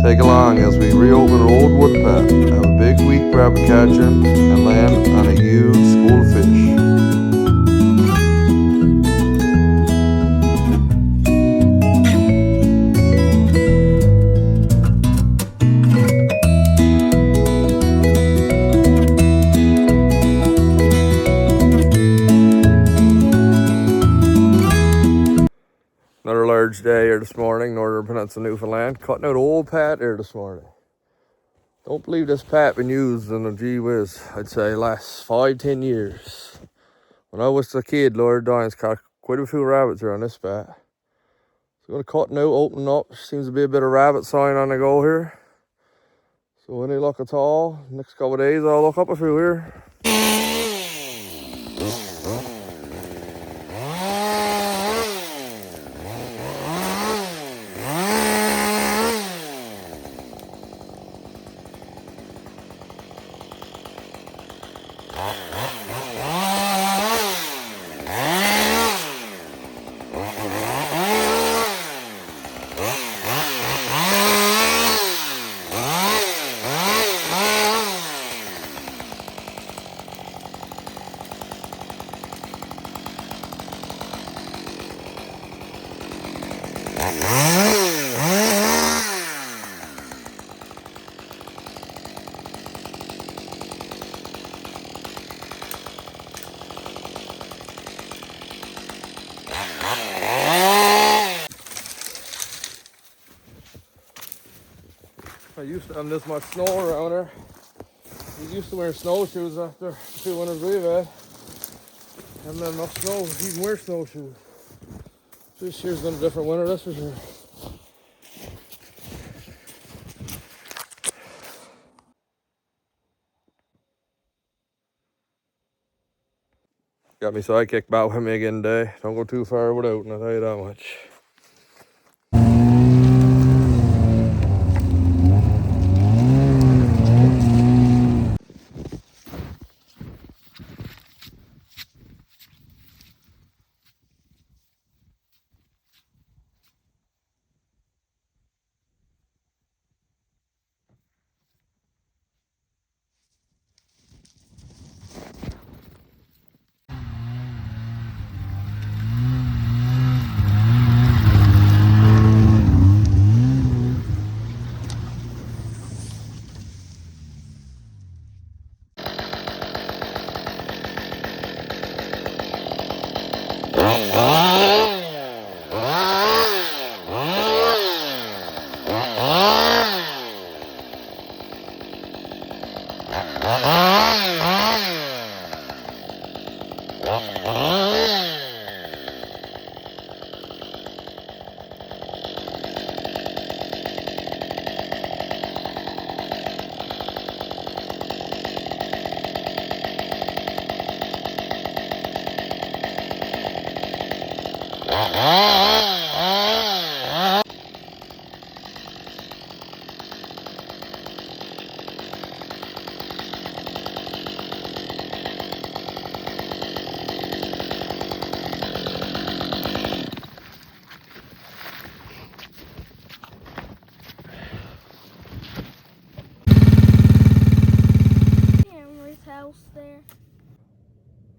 Take along as we reopen an old wood pad, have a big week rabbit catching, and land on a huge school of fish. Another large day here this morning, Northern Peninsula, Newfoundland. Cutting out old pat here this morning. Don't believe this pat been used in a gee whiz, I'd say last 5-10 years. When I was a kid, Lord Dines caught quite a few rabbits here on this pat. So I'm going to cut now, open up. Seems to be a bit of rabbit sign on the go here. So any luck at all, next couple of days I'll look up a few here. I used to have this much snow around here. We used to wear snowshoes after the 2 winters we've had. Haven't had enough snow to even wear snowshoes. This year's been a different winter, that's for sure. Got me sidekick back with me again today. Don't go too far without, and I'll tell you that much.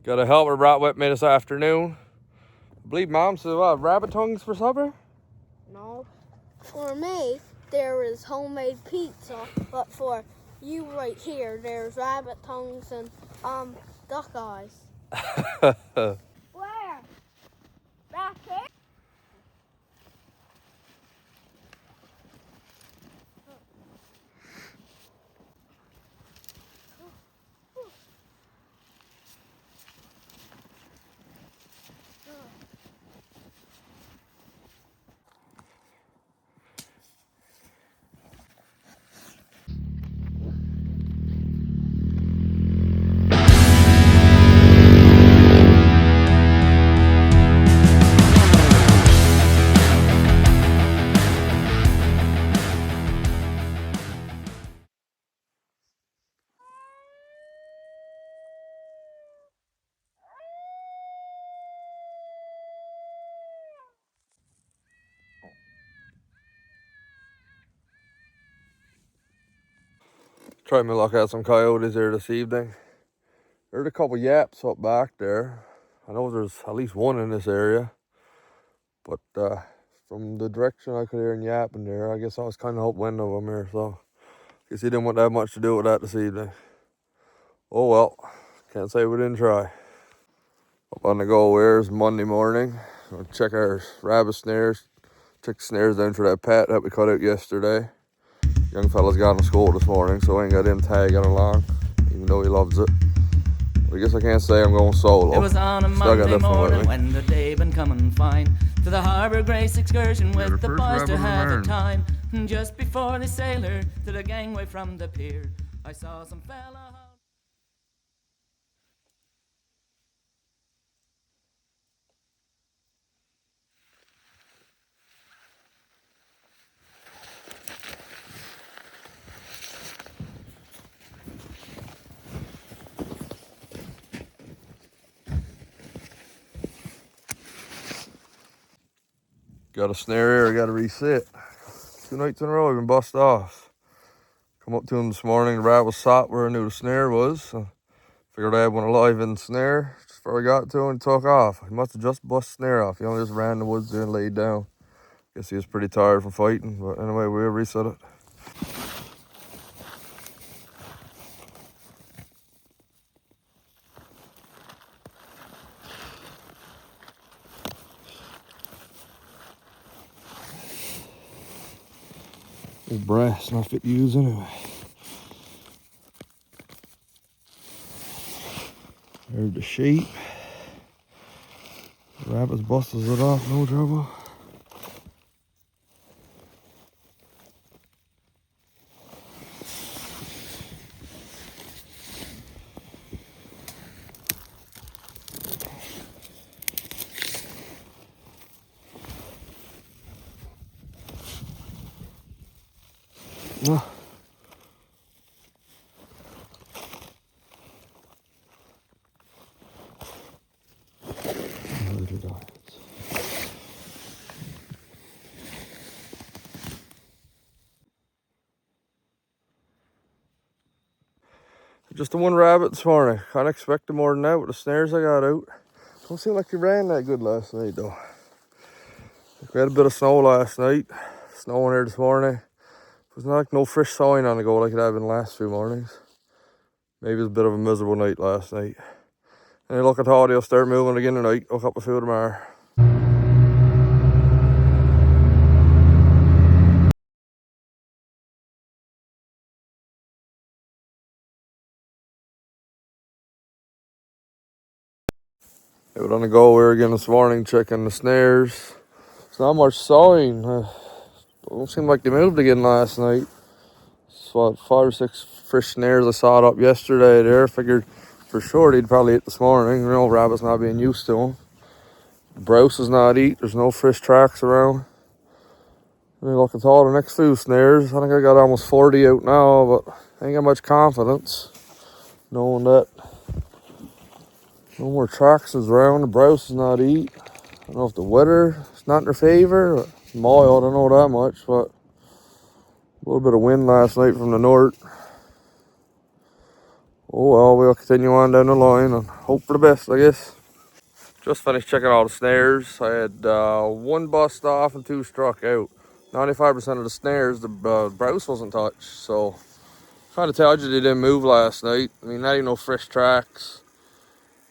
Got a helper brought with me this afternoon. I believe Mom said, what, rabbit tongues for supper? No. For me, there is homemade pizza, but for you right here, there's rabbit tongues and duck eyes. Where? Back here? Try my luck at some coyotes here this evening. There's a couple yaps up back there. I know there's at least one in this area. But from the direction I could hear him yapping there, I guess I was kind of upwind of him here. So I guess he didn't want to have much to do with that this evening. Oh well, can't say we didn't try. Up on the go here is Monday morning. We'll check our rabbit snares. Check the snares down for that pat that we cut out yesterday. Young fella's got in school this morning, so I ain't got him tagging along, even though he loves it. But I guess I can't say I'm going solo. It was on a Monday morning when the day been coming fine to the Harbor Grace excursion with the boys to have a time. Just before they sailed her to the gangway from the pier, I saw some fella. Got a snare here, I got to reset. 2 nights in a row I've been bust off. Come up to him this morning, the rat was sat where I knew the snare was. So figured I had one alive in the snare. Just before I got to him, he took off. He must have just bust snare off. He only just ran in the woods there and laid down. Guess he was pretty tired from fighting, but anyway, we'll reset it. It's brass, not fit to use anyway. There's the sheep. The rabbits busted it off, no trouble. Oh. Just the one rabbit this morning. Can't expect more than that with the snares I got out. Don't seem like he ran that good last night though. We had a bit of snow last night. Snowing here this morning. It was not like no fresh sign on the go like it had been the last few mornings. Maybe it was a bit of a miserable night last night. And look, I thought he'll start moving again tonight. Hook up a few tomorrow. Out on the go here again this morning, checking the snares. It's not much sign. Don't seem like they moved again last night. It's what, 5 or 6 fresh snares I saw it up yesterday there. Figured for sure they'd probably eat this morning. You know, rabbits not being used to them. Browse is not eat. There's no fresh tracks around. And look at all the next few snares. I think I got almost 40 out now, but I ain't got much confidence knowing that no more tracks is around. The browse is not eat. I don't know if the weather is not in their favor. Mild, I don't know that much, but a little bit of wind last night from the north. Oh well, we'll continue on down the line and hope for the best, I guess. Just finished checking all the snares. I had 1 bust off and 2 struck out. 95% of the snares, the browse wasn't touched, so trying to tell you they didn't move last night. I mean, not even no fresh tracks,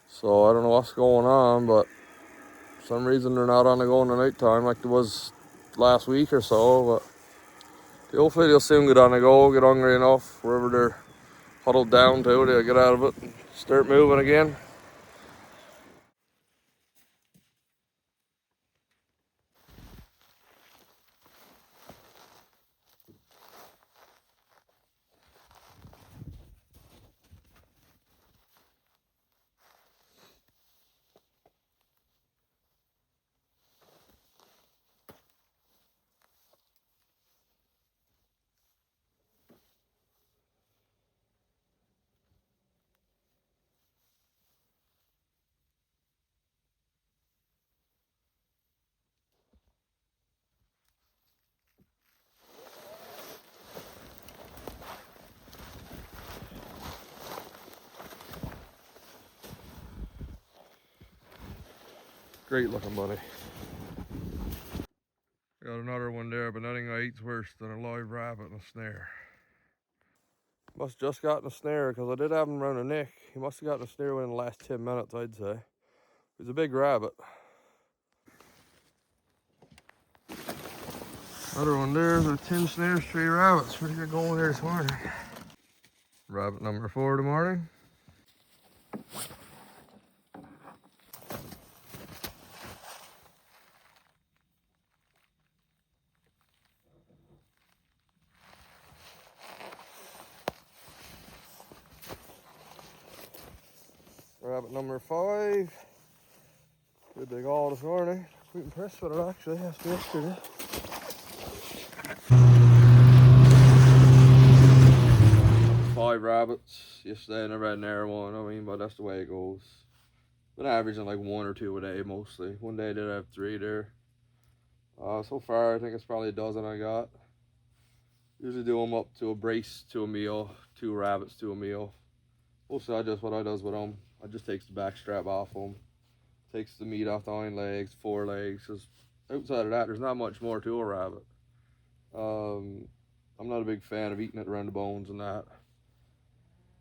so I don't know what's going on, but for some reason they're not on the go in the night time like there was last week or so. But hopefully they'll soon get on the go, get hungry enough, wherever they're huddled down to, they'll get out of it and start moving again. great looking bunny. Got another one there, but nothing I eat's worse than a live rabbit and a snare. Must just gotten a snare because I did have him around the neck. He must have gotten a snare within the last 10 minutes, I'd say. He's a big rabbit. Another one there, the 10 snares, 3 rabbits. Pretty good going there this morning. Rabbit number 4 of the morning. Rabbit number 5. Pretty big all this morning. Quite impressed with it actually, after yesterday. Five rabbits yesterday, I never had an air one. I mean, but that's the way it goes. Been averaging like 1 or 2 a day mostly. One day I did have 3 there. So far I think it's probably a dozen I got. Usually do them up to a brace to a meal, 2 rabbits to a meal. Also, what I does with them, I just takes the back strap off them, takes the meat off the hind legs, forelegs. Cause outside of that, there's not much more to a rabbit. I'm not a big fan of eating it around the bones and that.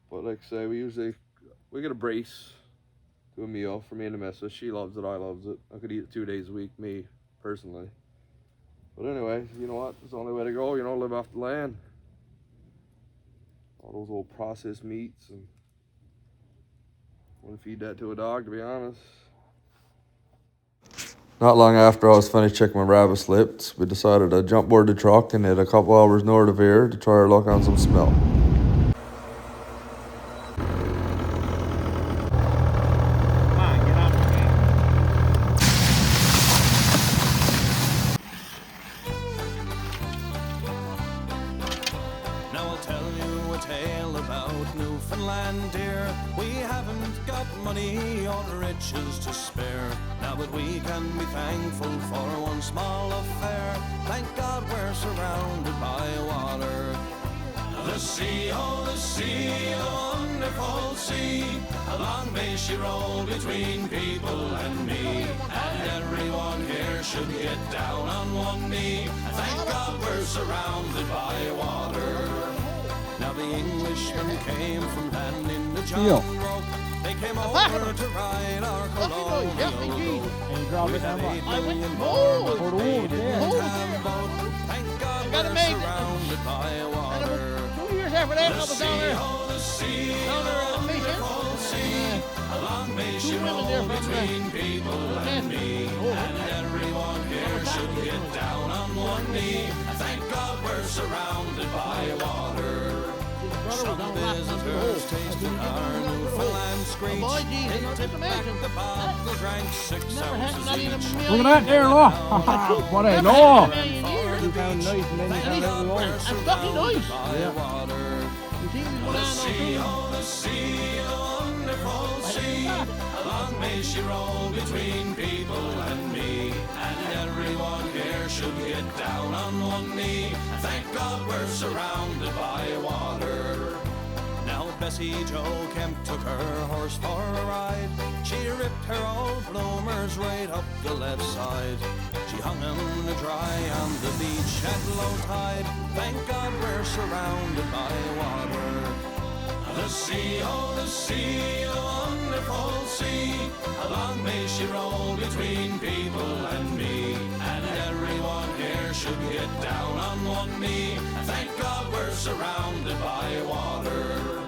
But like I say, we get a brace to a meal for me and the missus. She loves it, I loves it. I could eat it 2 days a week, me personally. But anyway, you know what? It's the only way to go, live off the land. All those old processed meats, and wouldn't feed that to a dog, to be honest. Not long after I was finished checking my rabbit slips, we decided to jump aboard the truck and head a couple hours north of here to try our luck on some smelt. Now I'll tell you a tale about Newfoundland, dear. We haven't got money or riches to spare. Now but we can be thankful for one small affair. Thank God we're surrounded by water. The sea, oh the sea, the wonderful sea. How long may she roll between people and me? And everyone here should get down on one knee. Thank God we're surrounded by water. Now the Englishmen came from land in the jungle. They came over to ride our colonial boat. And you drop it down by. I went to boat. They didn't have a boat. Thank God we're surrounded by water. 2 years after that, I was down there. Oh, the sea, Down there fishing. sea. How long may she roll between people and me? And everyone here should get down on one knee. Thank God we're surrounded by water. Some visitors tasted our Newfoundland screech. They tipped back the bottle, drank 6 ounces each. Look at that there, look. What a law. You found nice and then you found every one. I'm fucking nice. Yeah. You see the sea, oh the sea, the wonderful sea. How long may she roll between people and me? And everyone here should get down on one knee. Thank God we're surrounded by water. Now Bessie Jo Kemp took her horse for a ride. She ripped her old bloomers right up the left side. She hung 'em to dry on the beach at low tide. Thank God we're surrounded by water. The sea, oh the sea, the wonderful sea. How long may she roll between people and me? And everyone here should get down on one knee. Thank God we're surrounded by water.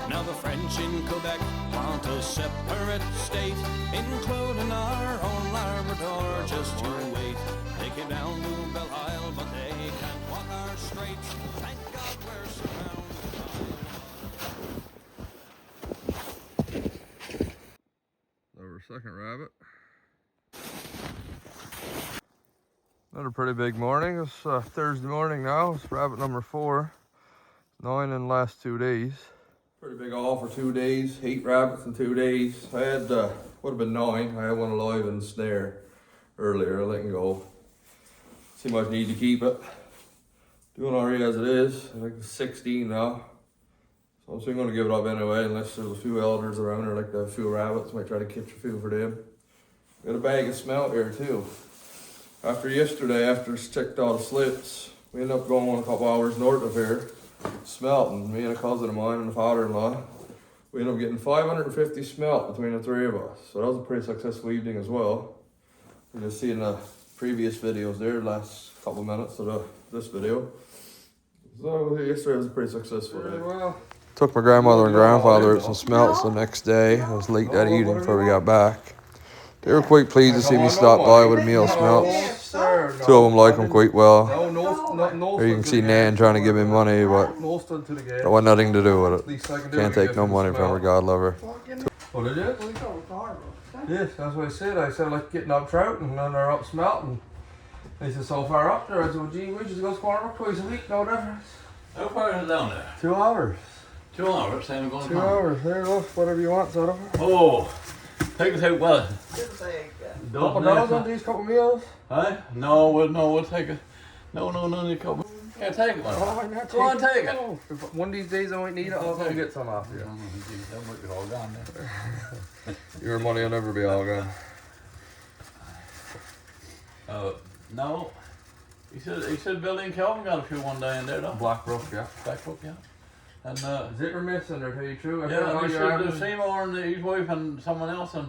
Now the French in Quebec want a separate state, including our own Labrador, just you wait. They came down to Belle Isle, but they can't walk our straits. Thank God we're surrounded by water. Our second rabbit. Another pretty big morning. It's Thursday morning now. It's rabbit number 4. 9 in the last 2 days. Pretty big haul for 2 days. 8 rabbits in 2 days. I had, would have been 9. I had one alive in the snare earlier. I let him go. See much need to keep it. Doing alright as it is. I think it's 16 now. So I'm soon going to give it up anyway, unless there's a few elders around or like the few rabbits. Might try to catch a few for them. Got a bag of smelt here too. After yesterday, after it's checked all the slips, we ended up going a couple hours north of here, smelting. Me and a cousin of mine and a father-in-law. We ended up getting 550 smelt between the three of us. So that was a pretty successful evening as well. You just see in the previous videos there, last couple of minutes of this video. So yesterday was a pretty successful day. Well, took my grandmother and grandfather out some smelts the next day. It was late that evening before we got back. They were quite pleased to see me stop by with a meal of smelts. Two of them like them quite well. There you can see Nan trying to give me money, but I want nothing to do with it. Can't take no money from her, God love her. What is it? Yes, that's what I said. I said I like getting up trout and then they're up smelting. They said so far up there. I said, well, gee, we just go squirm up twice a week, no difference. How far is it down there? 2 hours. 2 hours, same going 2 hours. There, look, whatever you want, son of her. Oh, take us out well. Couple dollars on these couple meals? Huh? No, we'll take it. No, a couple. Can't take one. Oh, Go on, take it. One of these days I might need it, I'll go get some off you. That might be all gone there. Your money will never be all gone. No. He said Billy and Kelvin got a few one day in there though. Blackbrook, yeah. Blackbrook, yeah. And is it missing or tell you true? yeah, he said there's Seymour and his wife and someone else and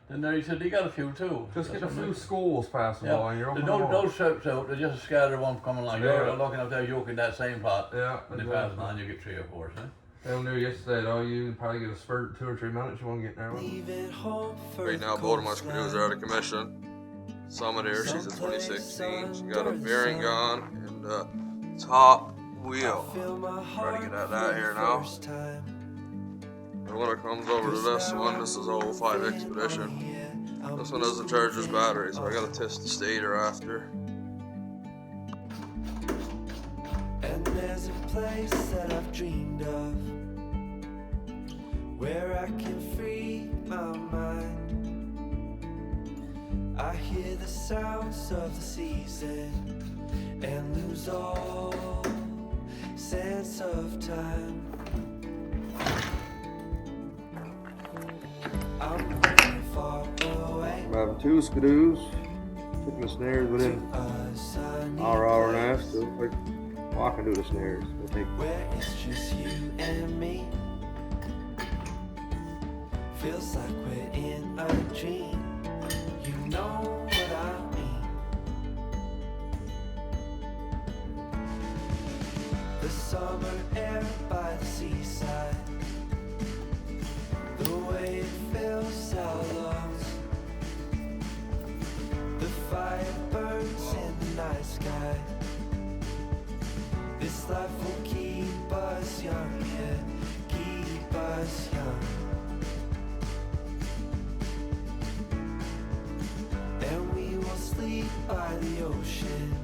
then there he said he got a few too. Just get a few schools passing by and you're open. Those trips out, they just scatter one coming like you're looking up there yoking that same pot. Yeah. When they pass on you get 3 or 4, see? I knew yesterday though, you probably get a spurt 2 or 3 minutes, you won't get there. Right now both of my screws are out of commission. Summit here, she's a 2016. She got a bearing gun and a top wheel. Try to get at that here now. And when it comes over to this one, this is a 05 Expedition. This one doesn't charge this battery, so I gotta test the stator after. And there's a place that I've dreamed of where I can free my mind. I hear the sounds of the season and lose all sense of time. I'm moving far away. I'm having 2 skidoos. Took my snares within an hour and a half, so I can do the snares. Where it's just you and me. Feels like we're in a dream. You know what I mean. The summer air by the seaside, the way it fills our lungs, the fire burns in the night sky. This life will keep us young, yeah, keep us young. And we will sleep by the ocean.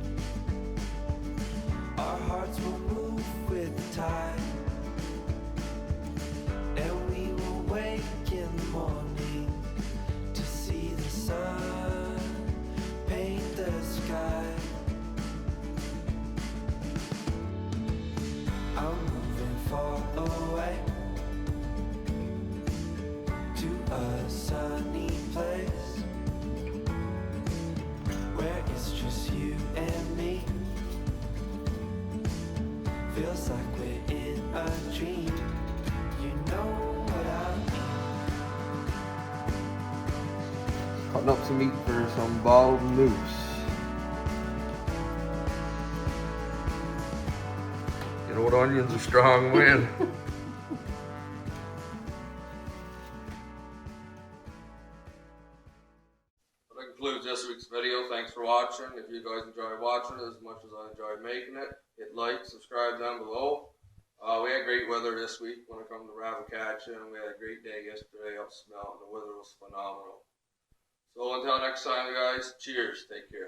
Our hearts will move with the tide. And we will wake in the morning to see the sun paint the sky. I'm moving far away to a sunny place where it's just you and me. Feels like we're in a dream. You know what I mean. Cutting up some meat for some boiled moose. You know what, onions are strong wind. That concludes this week's video. Thanks for watching. If you guys enjoyed watching it as much as I enjoyed making it, hit like, subscribe down below. We had great weather this week when it comes to rabbit catching. We had a great day yesterday up Smelt and the weather was phenomenal. So until next time guys, cheers, take care.